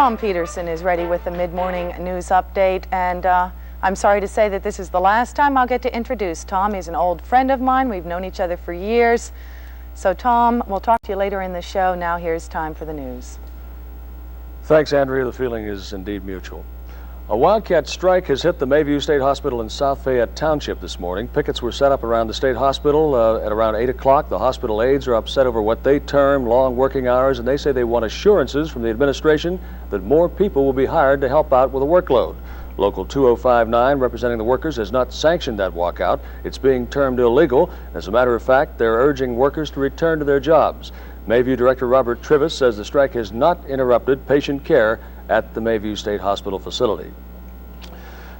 Tom Peterson is ready with the mid-morning news update, and I'm sorry to say that this is the last time I'll get to introduce Tom. He's an old friend of mine. We've known each other for years. So Tom, we'll talk to you later in the show. Now here's time for the news. Thanks, Andrea. The feeling is indeed mutual. A wildcat strike has hit the Mayview State Hospital in South Fayette Township this morning. Pickets were set up around the state hospital at around 8 o'clock. The hospital aides are upset over what they term long working hours, and they say they want assurances from the administration that more people will be hired to help out with the workload. Local 2059, representing the workers, has not sanctioned that walkout. It's being termed illegal. As a matter of fact, they're urging workers to return to their jobs. Mayview Director Robert Trivis says the strike has not interrupted patient care at the Mayview State Hospital facility.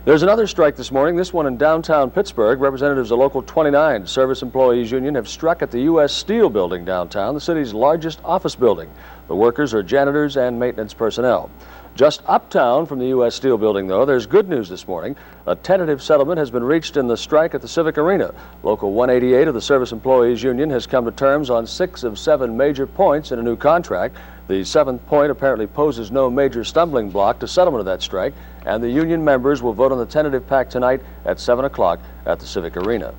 There's another strike this morning, this one in downtown Pittsburgh. Representatives of Local 29 Service Employees Union have struck at the U.S. Steel building downtown, the city's largest office building. The workers are janitors and maintenance personnel. Just uptown from the U.S. Steel building, though, there's good news this morning. A tentative settlement has been reached in the strike at the Civic Arena. Local 188 of the Service Employees Union has come to terms on 6 of 7 major points in a new contract. The 7th point apparently poses no major stumbling block to settlement of that strike, and the union members will vote on the tentative pact tonight at 7 o'clock at the Civic Arena.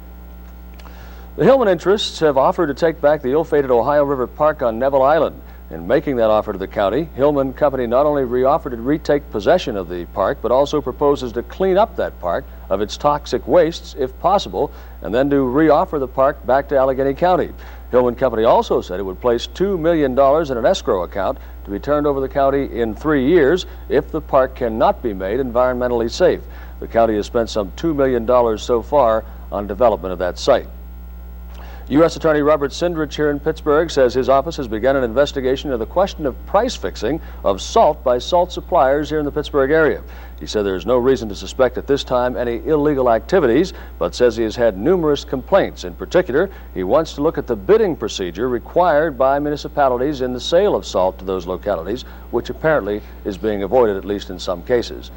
The Hillman interests have offered to take back the ill-fated Ohio River Park on Neville Island. In making that offer to the county, Hillman Company not only offered to retake possession of the park, but also proposes to clean up that park of its toxic wastes, if possible, and then to reoffer the park back to Allegheny County. Hillman Company also said it would place $2 million in an escrow account to be turned over the county in 3 years if the park cannot be made environmentally safe. The county has spent some $2 million so far on development of that site. U.S. Attorney Robert Sindrich here in Pittsburgh says his office has begun an investigation into the question of price fixing of salt by salt suppliers here in the Pittsburgh area. He said there is no reason to suspect at this time any illegal activities, but says he has had numerous complaints. In particular, he wants to look at the bidding procedure required by municipalities in the sale of salt to those localities, which apparently is being avoided, at least in some cases.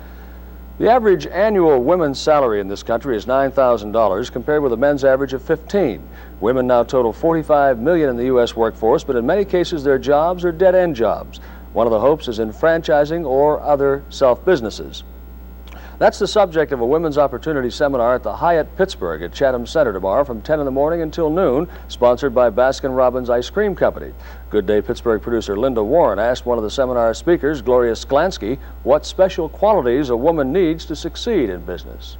The average annual women's salary in this country is $9,000 compared with a men's average of $15,000. Women now total 45 million in the U.S. workforce, but in many cases their jobs are dead-end jobs. One of the hopes is in franchising or other self-businesses. That's the subject of a Women's Opportunity Seminar at the Hyatt Pittsburgh at Chatham Center tomorrow from 10 in the morning until noon, sponsored by Baskin-Robbins Ice Cream Company. Good Day Pittsburgh producer Linda Warren asked one of the seminar speakers, Gloria Sklansky, what special qualities a woman needs to succeed in business.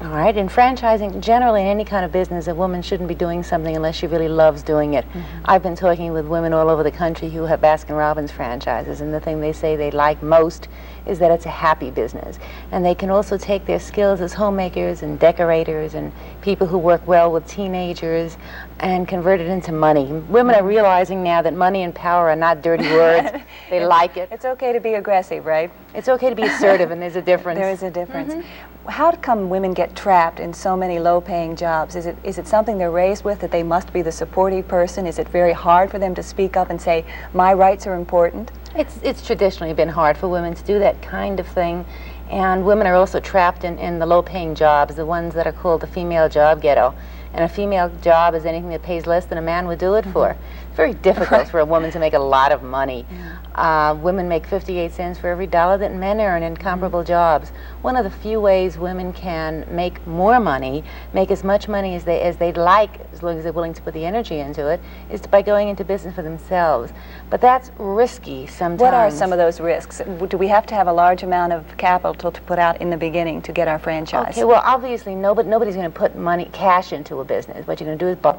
All right, in franchising, generally in any kind of business, a woman shouldn't be doing something unless she really loves doing it. I've been talking with women all over the country who have Baskin-Robbins franchises, and the thing they say they like most is that it's a happy business. And they can also take their skills as homemakers and decorators and people who work well with teenagers and convert it into money. Women are realizing now that money and power are not dirty words. They like it. It's okay to be aggressive, right? It's okay to be assertive, and there's a difference. There is a difference. How come women get trapped in so many low-paying jobs? Is it something they're raised with, that they must be the supportive person? Is it very hard for them to speak up and say, my rights are important? It's traditionally been hard for women to do that kind of thing, and women are also trapped in the low-paying jobs, the ones that are called the female job ghetto. And a female job is anything that pays less than a man would do it for. It's very difficult for a woman to make a lot of money. Women make 58 cents for every dollar that men earn in comparable jobs. One of the few ways women can make more money, make as much money as they'd like, as long as they're willing to put the energy into it, is by going into business for themselves. But that's risky sometimes. What are some of those risks? Do we have to have a large amount of capital to put out in the beginning to get our franchise? Okay, well, obviously nobody's going to put cash into a business. What you're going to do is buy.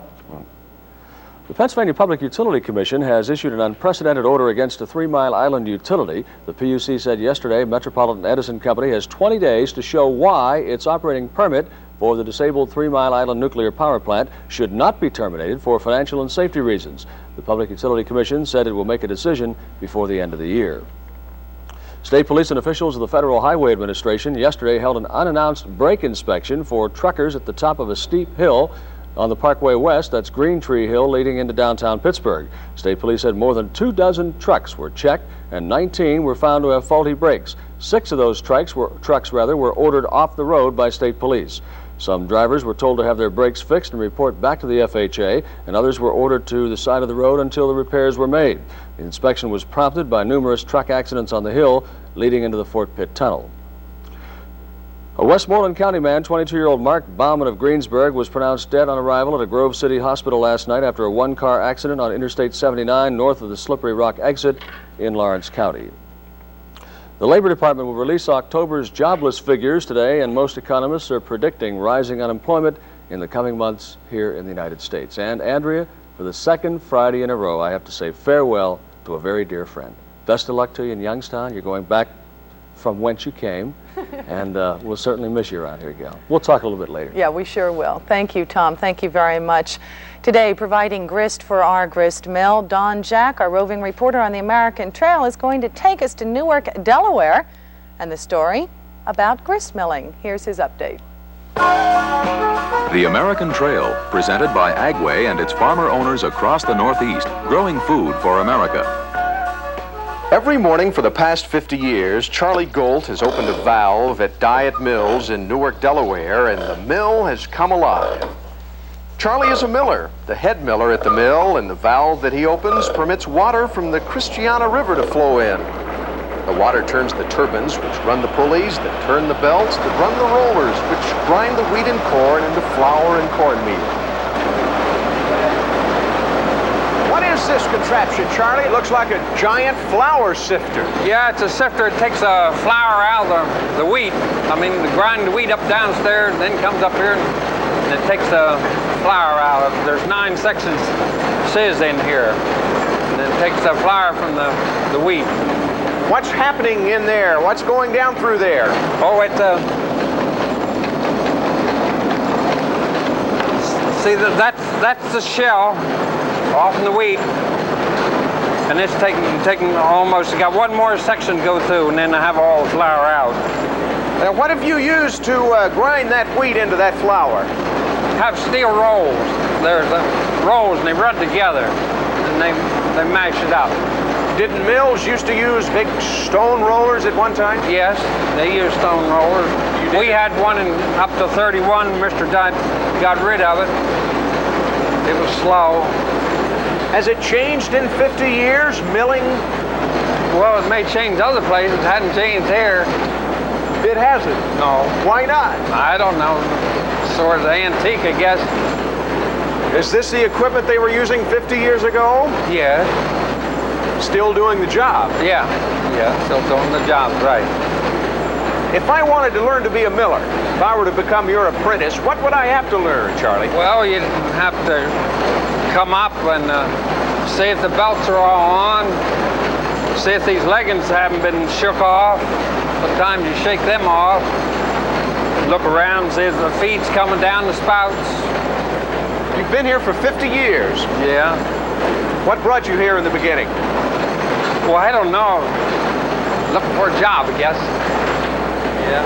The Pennsylvania Public Utility Commission has issued an unprecedented order against a 3 Mile Island utility. The PUC said yesterday Metropolitan Edison Company has 20 days to show why its operating permit for the disabled 3 Mile Island nuclear power plant should not be terminated for financial and safety reasons. The Public Utility Commission said it will make a decision before the end of the year. State police and officials of the Federal Highway Administration yesterday held an unannounced brake inspection for truckers at the top of a steep hill on the Parkway West, that's Green Tree Hill, leading into downtown Pittsburgh. State police said more than 24 trucks were checked and 19 were found to have faulty brakes. 6 of those trucks were ordered off the road by state police. Some drivers were told to have their brakes fixed and report back to the FHA, and others were ordered to the side of the road until the repairs were made. The inspection was prompted by numerous truck accidents on the hill leading into the Fort Pitt Tunnel. A Westmoreland County man, 22-year-old Mark Bauman of Greensburg, was pronounced dead on arrival at a Grove City hospital last night after a one-car accident on Interstate 79 north of the Slippery Rock exit in Lawrence County. The Labor Department will release October's jobless figures today, and most economists are predicting rising unemployment in the coming months here in the United States. And Andrea, for the second Friday in a row, I have to say farewell to a very dear friend. Best of luck to you in Youngstown. You're going back from whence you came, and we'll certainly miss you around here, Gal. We'll talk a little bit later. Yeah, we sure will. Thank you, Tom. Thank you very much. Today, providing grist for our grist mill, Don Jack, our roving reporter on the American Trail, is going to take us to Newark, Delaware, and the story about grist milling. Here's his update. The American Trail, presented by Agway and its farmer owners across the Northeast, growing food for America. Every morning for the past 50 years, Charlie Golt has opened a valve at Diet Mills in Newark, Delaware, and the mill has come alive. Charlie is a miller, the head miller at the mill, and the valve that he opens permits water from the Christiana River to flow in. The water turns the turbines, which run the pulleys, that turn the belts, that run the rollers, which grind the wheat and corn into flour and cornmeal. What is this contraption, Charlie? It looks like a giant flour sifter. Yeah, it's a sifter. It takes the flour out of the wheat. I mean, grind the wheat up downstairs, then comes up here and it takes the flour out of it. There's 9 sections sizz in here. And it takes the flour from the wheat. What's happening in there? What's going down through there? Oh, see, that's the shell off in the wheat, and it's taking almost, got one more section to go through, and then I have all the flour out. Now, what have you used to grind that wheat into that flour? Have steel rolls. There's rolls, and they run together, and they mash it up. Didn't mills used to use big stone rollers at one time? Yes, they use stone rollers. We had one in up to 31. Mr. Dunn got rid of it. It was slow. Has it changed in 50 years, milling? Well, it may change other places. It hadn't changed here. It hasn't? No. Why not? I don't know. Sort of antique, I guess. Is this the equipment they were using 50 years ago? Yeah. Still doing the job? Yeah. Yeah, still doing the job, right. If I wanted to learn to be a miller, if I were to become your apprentice, what would I have to learn, Charlie? Well, you'd have to come up and see if the belts are all on, see if these leggings haven't been shook off. Sometimes you shake them off, look around, see if the feed's coming down the spouts. You've been here for 50 years. Yeah. What brought you here in the beginning? Well, I don't know. Looking for a job, I guess. Yeah.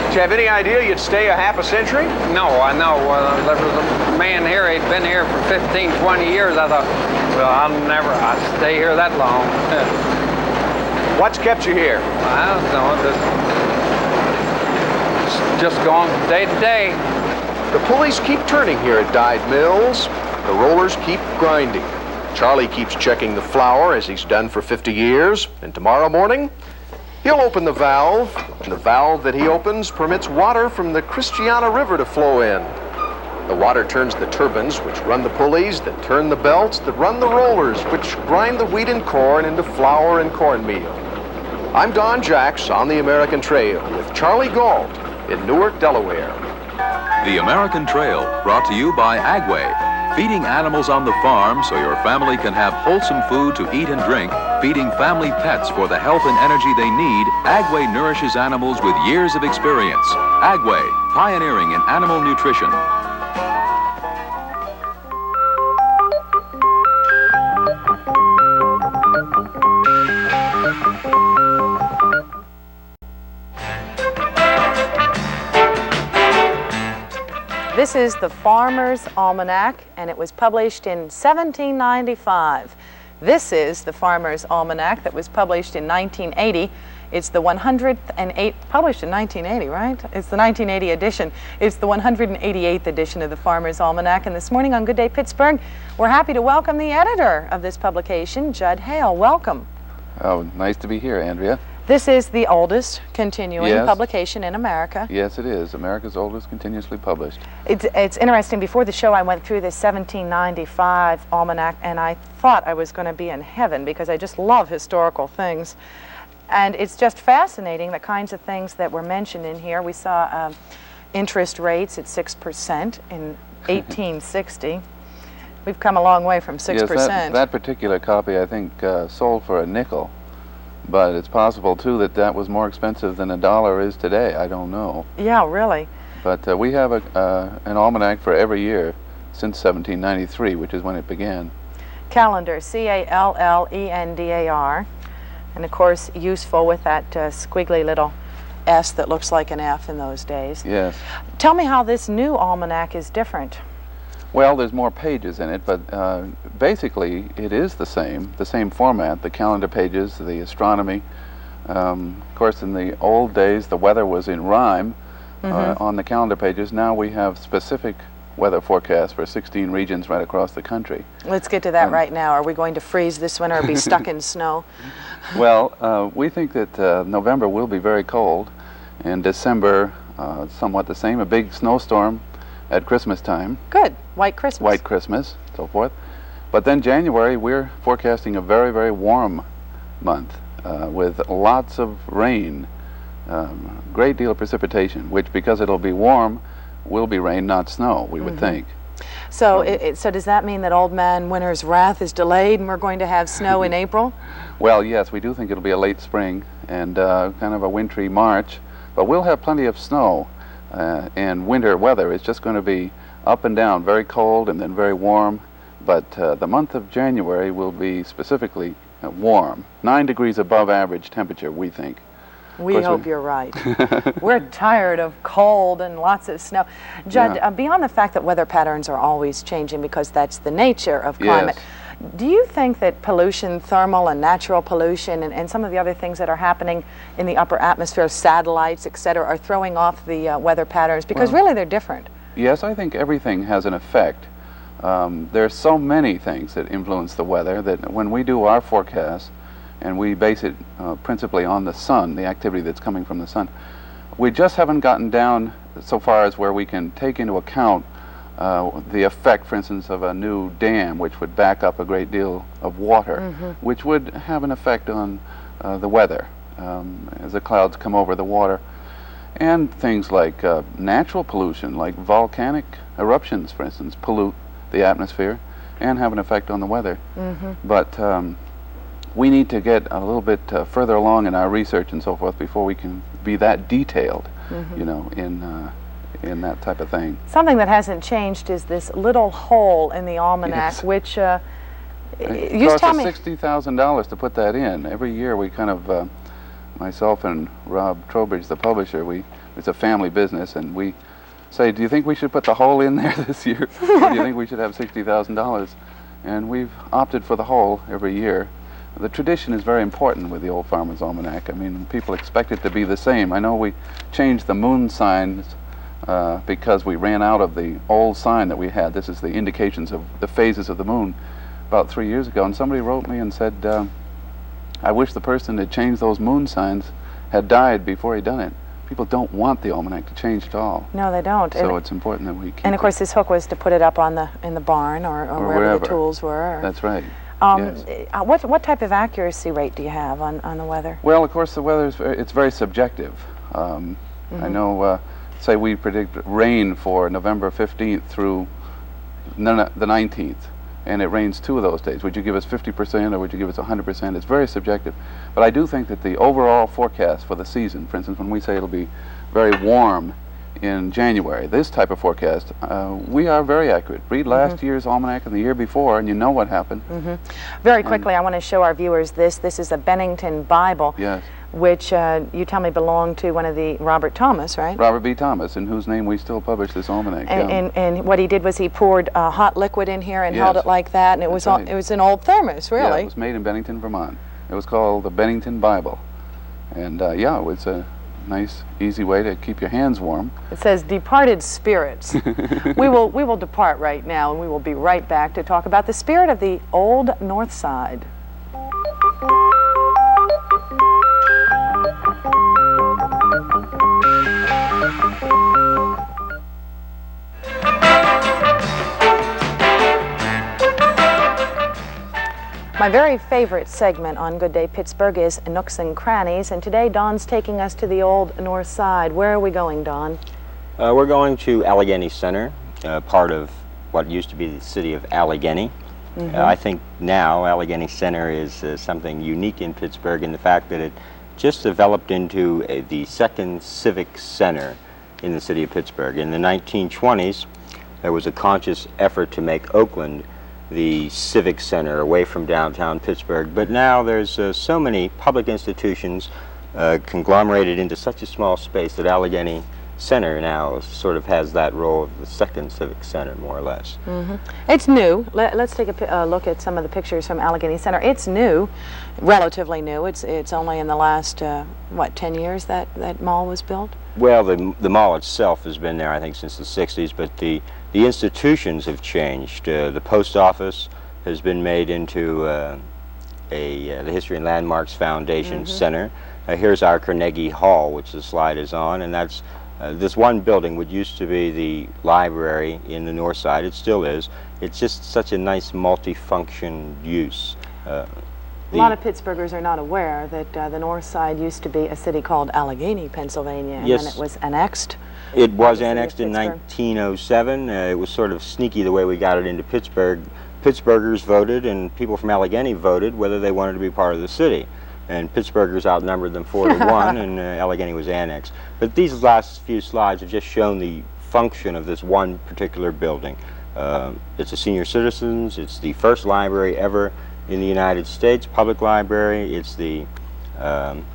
Did you have any idea you'd stay a half a century? No, I know. There was a man here, he'd been here for 15, 20 years. I thought, well, I'll stay here that long. What's kept you here? I don't know, just going from day to day. The pulleys keep turning here at Dyed Mills. The rollers keep grinding. Charlie keeps checking the flour as he's done for 50 years. And tomorrow morning, he'll open the valve, and the valve that he opens permits water from the Christiana River to flow in. The water turns the turbines, which run the pulleys, that turn the belts, that run the rollers, which grind the wheat and corn into flour and cornmeal. I'm Don Jacks on the American Trail with Charlie Gault in Newark, Delaware. The American Trail, brought to you by Agway, feeding animals on the farm so your family can have wholesome food to eat and drink, feeding family pets for the health and energy they need. Agway nourishes animals with years of experience. Agway, pioneering in animal nutrition. This is the Farmers Almanac, and it was published in 1795. This is the Farmers Almanac that was published in 1980. It's the 108th, published in 1980, right? It's the 1980 edition. It's the 188th edition of the Farmers Almanac. And this morning on Good Day Pittsburgh, we're happy to welcome the editor of this publication, Judd Hale. Welcome. Oh, nice to be here, Andrea. This is the oldest continuing Yes. publication in America. Yes, it is. America's oldest continuously published. It's interesting. Before the show, I went through this 1795 almanac, and I thought I was going to be in heaven because I just love historical things. And it's just fascinating, the kinds of things that were mentioned in here. We saw interest rates at 6% in 1860. We've come a long way from 6%. Yes, that particular copy, I think, sold for a nickel. But it's possible, too, that that was more expensive than $1 is today. I don't know. Yeah, really. But we have an almanac for every year since 1793, which is when it began. Calendar, C-A-L-L-E-N-D-A-R. And, of course, useful with that squiggly little S that looks like an F in those days. Yes. Tell me how this new almanac is different. Well, there's more pages in it, but basically it is the same format, the calendar pages, the astronomy. Of course, in the old days, the weather was in rhyme on the calendar pages. Now we have specific weather forecasts for 16 regions right across the country. Let's get to that right now. Are we going to freeze this winter or be stuck in snow? Well, we think that November will be very cold, and December somewhat the same, a big snowstorm at Christmas time. Good. White Christmas. White Christmas, so forth. But then January, we're forecasting a very, very warm month with lots of rain, great deal of precipitation, which, because it'll be warm, will be rain, not snow, we would think. So, so does that mean that Old Man Winter's wrath is delayed and we're going to have snow in April? Well, yes, we do think it'll be a late spring and kind of a wintry March, but we'll have plenty of snow. And winter weather is just going to be up and down, very cold and then very warm. But the month of January will be specifically warm, 9 degrees above average temperature, we think. We hope you're right. We're tired of cold and lots of snow. Judd, beyond the fact that weather patterns are always changing because that's the nature of climate, do you think that pollution, thermal and natural pollution, and some of the other things that are happening in the upper atmosphere, satellites, et cetera, are throwing off the weather patterns? Because really they're different. Yes, I think everything has an effect. There are so many things that influence the weather that when we do our forecast, and we base it principally on the sun, the activity that's coming from the sun, we just haven't gotten down so far as where we can take into account the effect, for instance, of a new dam, which would back up a great deal of water, which would have an effect on the weather as the clouds come over the water. And things like natural pollution, like volcanic eruptions, for instance, pollute the atmosphere and have an effect on the weather. But we need to get a little bit further along in our research and so forth before we can be that detailed, you know, in that type of thing. Something that hasn't changed is this little hole in the almanac, which it costs us $60,000 to put that in. Every year we kind of, myself and Rob Trowbridge, the publisher, it's a family business, and we say, do you think we should put the hole in there this year? Or do you think we should have $60,000? And we've opted for the hole every year. The tradition is very important with the old Farmers Almanac. I mean, people expect it to be the same. I know we changed the moon signs because we ran out of the old sign that we had. This is the indications of the phases of the moon about 3 years ago. And somebody wrote me and said, I wish the person that changed those moon signs had died before he'd done it. People don't want the almanac to change at all. No, they don't. So it's important that we keep And of course, this hook was to put it up on in the barn or wherever the tools were. That's right. Yes. What type of accuracy rate do you have on the weather? Well, of course, the weather it's very subjective. I know, say we predict rain for November 15th through the 19th, and it rains 2 of those days. Would you give us 50% or would you give us 100%? It's very subjective. But I do think that the overall forecast for the season, for instance, when we say it'll be very warm in January, this type of forecast, we are very accurate. Read last year's almanac and the year before, and you know what happened. Very quickly, I want to show our viewers this. This is a Bennington Bible. Yes. Which you tell me belonged to one of the Robert Thomas, right? Robert B. Thomas, in whose name we still publish this almanac. And what he did was he poured hot liquid in here and held it like that, and it was an old thermos, really. Yeah, it was made in Bennington, Vermont. It was called the Bennington Bible. And yeah, it's a nice, easy way to keep your hands warm. It says departed spirits. we will depart right now, and we will be right back to talk about the spirit of the Old North Side. My very favorite segment on Good Day Pittsburgh is Nooks and Crannies, and today Don's taking us to the Old North Side. Where are we going, Don? We're going to Allegheny Center, part of what used to be the city of Allegheny. I think now Allegheny Center is something unique in Pittsburgh in the fact that it just developed into the second civic center in the city of Pittsburgh. In the 1920s, there was a conscious effort to make Oakland the civic center away from downtown Pittsburgh, but now there's so many public institutions conglomerated into such a small space that Allegheny Center now sort of has that role of the second civic center, more or less. It's new. Let's take a look at some of the pictures from Allegheny Center. It's new, relatively new. It's only in the last, what, 10 years that mall was built? Well, the mall itself has been there, I think, since the 60s, but the institutions have changed. The post office has been made into the History and Landmarks Foundation Center. Here's our Carnegie Hall, which the slide is on, and that's this one building, which used to be the library in the north side. It still is. It's just such a nice multi-function use. A lot of Pittsburghers are not aware that the North Side used to be a city called Allegheny, Pennsylvania, and then it was annexed. It was annexed in 1907. It was sort of sneaky the way we got it into Pittsburgh. Pittsburghers voted, and people from Allegheny voted whether they wanted to be part of the city. And Pittsburghers outnumbered them 4-1, and Allegheny was annexed. But these last few slides have just shown the function of this one particular building. It's a senior citizens. It's the first library ever in the United States, public library. It's the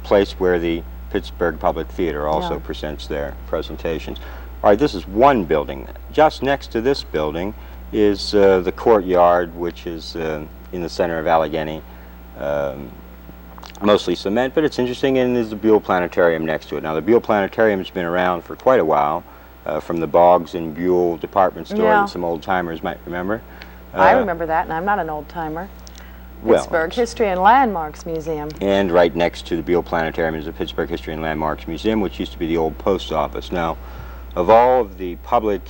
place where the Pittsburgh Public Theater also presents their presentations. All right, this is one building. Just next to this building is the courtyard, which is in the center of Allegheny. Mostly cement, but it's interesting, and there's the Buell Planetarium next to it. Now, the Buell Planetarium has been around for quite a while, from the Boggs and Buell department store that some old-timers might remember. I remember that, and I'm not an old-timer. Pittsburgh History and Landmarks Museum. And right next to the Buell Planetarium is the Pittsburgh History and Landmarks Museum, which used to be the old post office. Now, of all of the public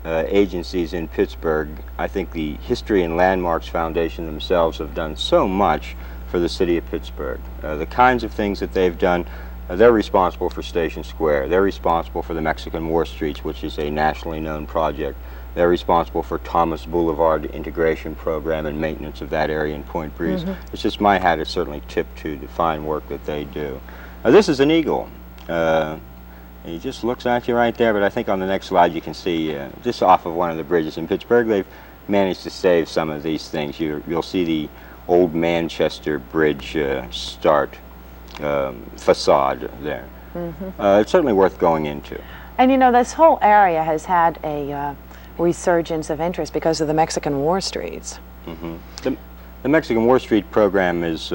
agencies in Pittsburgh, I think the History and Landmarks Foundation themselves have done so much for the city of Pittsburgh. The kinds of things that they've done, they're responsible for Station Square. They're responsible for the Mexican War Streets, which is a nationally known project. They're responsible for Thomas Boulevard integration program and maintenance of that area in Point Breeze. It's just my hat is certainly tipped to the fine work that they do. This is an eagle. He just looks at you right there, but I think on the next slide you can see just off of one of the bridges in Pittsburgh, they've managed to save some of these things. You'll see the old Manchester Bridge start facade there. It's certainly worth going into. And you know, this whole area has had a resurgence of interest because of the Mexican War Streets. The Mexican War Street program is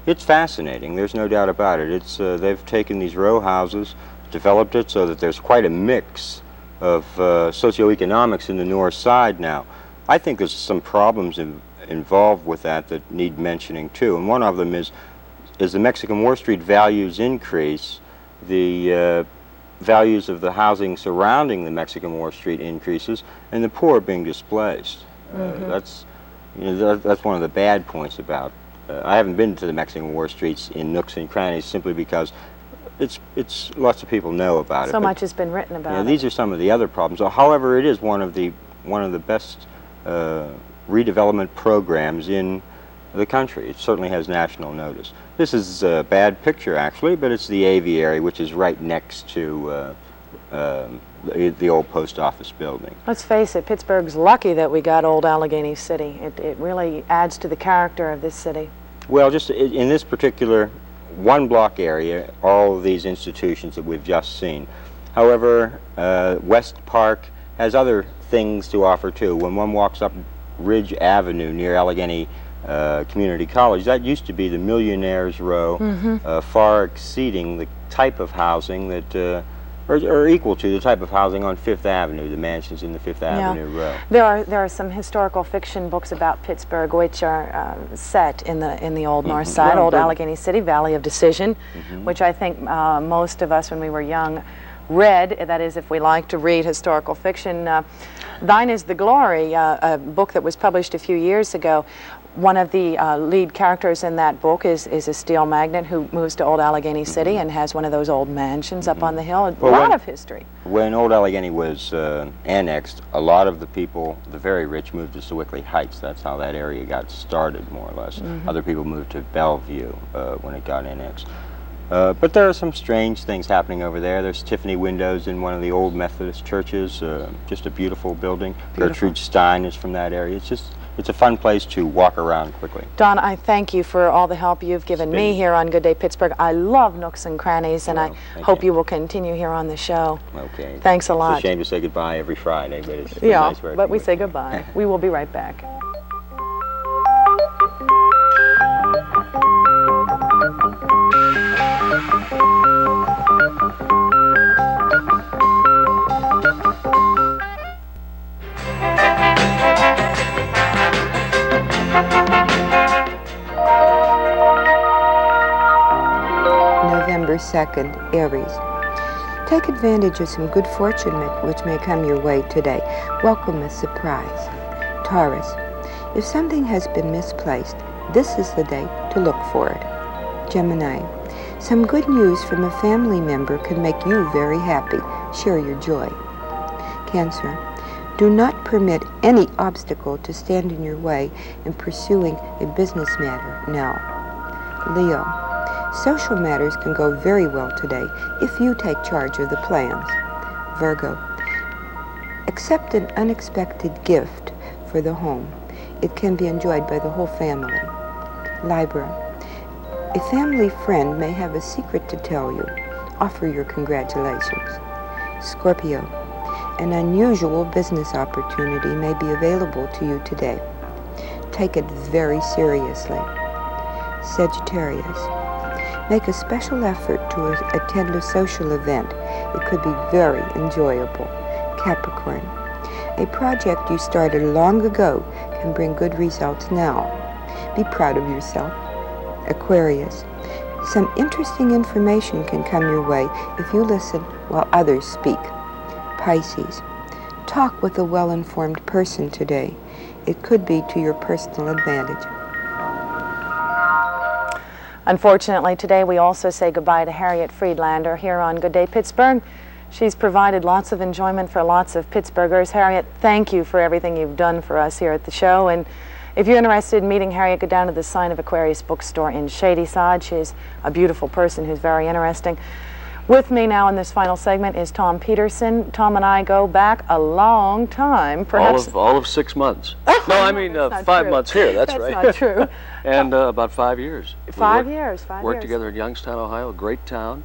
it's fascinating. There's no doubt about it. It's they've taken these row houses, developed it so that there's quite a mix of socioeconomics in the north side now. I think there's some problems involved with that need mentioning too, and one of them is as the Mexican War Street values increase, the values of the housing surrounding the Mexican War Street increases, and the poor are being displaced. That's one of the bad points about. I haven't been to the Mexican War Streets in nooks and crannies simply because it's lots of people know about it. So much has been written about it. These are some of the other problems. However, it is one of the best redevelopment programs in the country. It certainly has national notice. This is a bad picture, actually, but it's the aviary, which is right next to the old post office building. Let's face it, Pittsburgh's lucky that we got old Allegheny City. It really adds to the character of this city. Well, just in this particular one-block area, all of these institutions that we've just seen. However, West Park has other things to offer, too. When one walks up Ridge Avenue near Allegheny community college. That used to be the Millionaires Row, far exceeding the type of housing that, or equal to the type of housing on Fifth Avenue, the mansions in the Fifth Avenue row. There are some historical fiction books about Pittsburgh which are set in the old North Side, old Allegheny City, Valley of Decision, which I think most of us when we were young read, that is if we like to read historical fiction. Thine is the Glory, a book that was published a few years ago. One of the lead characters in that book is a steel magnate who moves to old Allegheny City and has one of those old mansions up on the hill. A lot of history. When old Allegheny was annexed, a lot of the people, the very rich, moved to Sewickley Heights. That's how that area got started, more or less. Other people moved to Bellevue when it got annexed. But there are some strange things happening over there. There's Tiffany windows in one of the old Methodist churches, just a beautiful building. Gertrude Stein is from that area. It's a fun place to walk around quickly. Don, I thank you for all the help you've given me here on Good Day Pittsburgh. I love Nooks and Crannies, and I hope you will continue here on the show. Okay. Thanks a lot. It's a shame to say goodbye every Friday, but it's yeah, nice working but we with say you. goodbye. We will be right back. November 2nd, Aries. Take advantage of some good fortune which may come your way today. Welcome a surprise. Taurus. If something has been misplaced, this is the day to look for it. Gemini. Some good news from a family member can make you very happy. Share your joy. Cancer. Do not permit any obstacle to stand in your way in pursuing a business matter now. Leo. Social matters can go very well today if you take charge of the plans. Virgo. Accept an unexpected gift for the home. It can be enjoyed by the whole family. Libra. A family friend may have a secret to tell you. Offer your congratulations. Scorpio. An unusual business opportunity may be available to you today. Take it very seriously. Sagittarius. Make a special effort to attend a social event. It could be very enjoyable. Capricorn. A project you started long ago can bring good results now. Be proud of yourself. Aquarius. Some interesting information can come your way if you listen while others speak. Pisces. Talk with a well-informed person today. It could be to your personal advantage. Unfortunately, today we also say goodbye to Harriet Friedlander here on Good Day Pittsburgh. She's provided lots of enjoyment for lots of Pittsburghers. Harriet, thank you for everything you've done for us here at the show. And if you're interested in meeting Harriet, go down to the Sign of Aquarius bookstore in Shadyside. She's a beautiful person who's very interesting. With me now in this final segment is Tom Peterson. Tom and I go back a long time, perhaps all of 6 months. No, I mean 5 months here. That's right. That's not true. And about 5 years. 5 years. 5 years. Worked together in Youngstown, Ohio. Great town,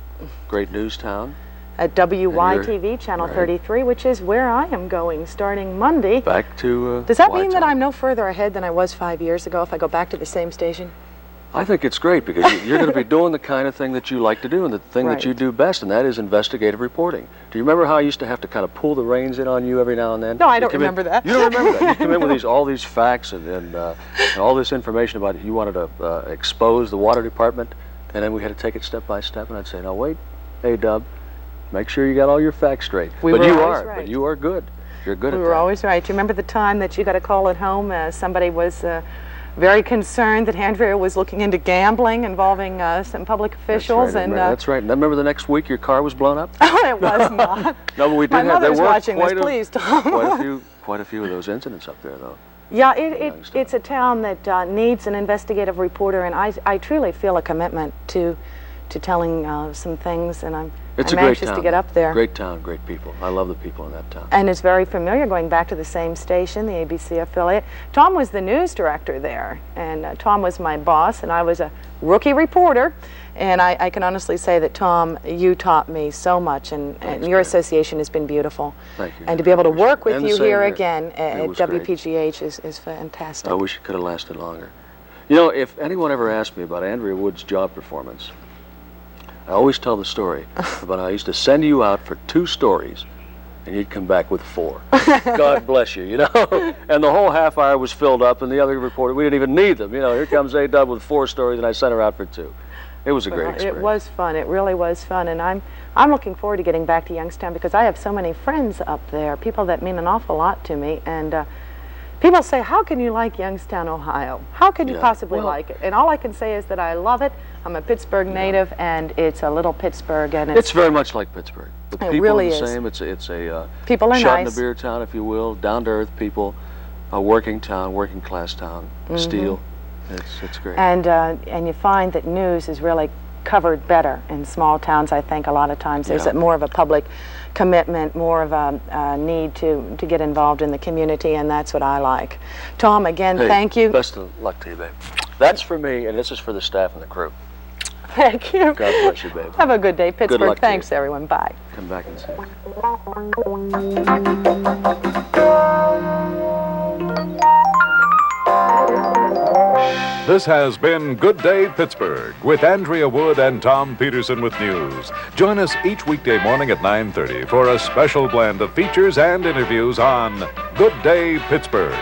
great news town. At WYTV Channel 33, which is where I am going starting Monday. Back to Does that mean that I'm no further ahead than I was 5 years ago if I go back to the same station? I think it's great because you're going to be doing the kind of thing that you like to do and the thing that you do best, and that is investigative reporting. Do you remember how I used to have to kind of pull the reins in on you every now and then? No, I don't remember that. You don't remember that. You come in with all these facts and all this information about it. You wanted to expose the water department, and then we had to take it step by step, and I'd say, now wait, A-Dub, make sure you got all your facts straight. But you are good. You're good at that. We were always right. Do you remember the time that you got a call at home? Somebody was very concerned that Andrea was looking into gambling involving some public officials. That's right. And remember the next week your car was blown up? Oh, it was not. No, but we did My have. mother's There were watching this, please, Tom. quite a few of those incidents up there, though. Yeah, it's a town that needs an investigative reporter, and I truly feel a commitment to telling some things, and I'm anxious to get up there. Great town, great people. I love the people in that town. And it's very familiar, going back to the same station, the ABC affiliate. Tom was the news director there, and Tom was my boss, and I was a rookie reporter. And I can honestly say that, Tom, you taught me so much, and your association has been beautiful. Thank you. And to be able to work with you here here again at WPGH is fantastic. I wish it could have lasted longer. You know, if anyone ever asked me about Andrea Wood's job performance, I always tell the story about how I used to send you out for 2 stories, and you'd come back with 4. God bless you, you know? And the whole half hour was filled up, and the other reporter, we didn't even need them. You know, here comes A-Dub with 4 stories, and I sent her out for 2. It was a great experience. It was fun. It really was fun, and I'm looking forward to getting back to Youngstown because I have so many friends up there, people that mean an awful lot to me, and people say, how can you like Youngstown, Ohio? How could you possibly like it? And all I can say is that I love it. I'm a Pittsburgh native, and it's a little Pittsburgh, and it's very much like Pittsburgh. The people really are the is. same. It's a people are shot in nice. the beer town, if you will, down-to-earth people, a working town, working class town, steel. It's great. And you find that news is really covered better in small towns. I think a lot of times there's more of a public commitment, more of a need to get involved in the community, and that's what I like. Tom, again, thank you. Best of luck to you, babe. That's for me, and this is for the staff and the crew. Thank you. God bless you, babe. Have a good day, Pittsburgh. Good luck Thanks, to you. everyone. Bye. Come back and see me. This has been Good Day Pittsburgh with Andrea Wood and Tom Peterson with news. Join us each weekday morning at 9:30 for a special blend of features and interviews on Good Day Pittsburgh.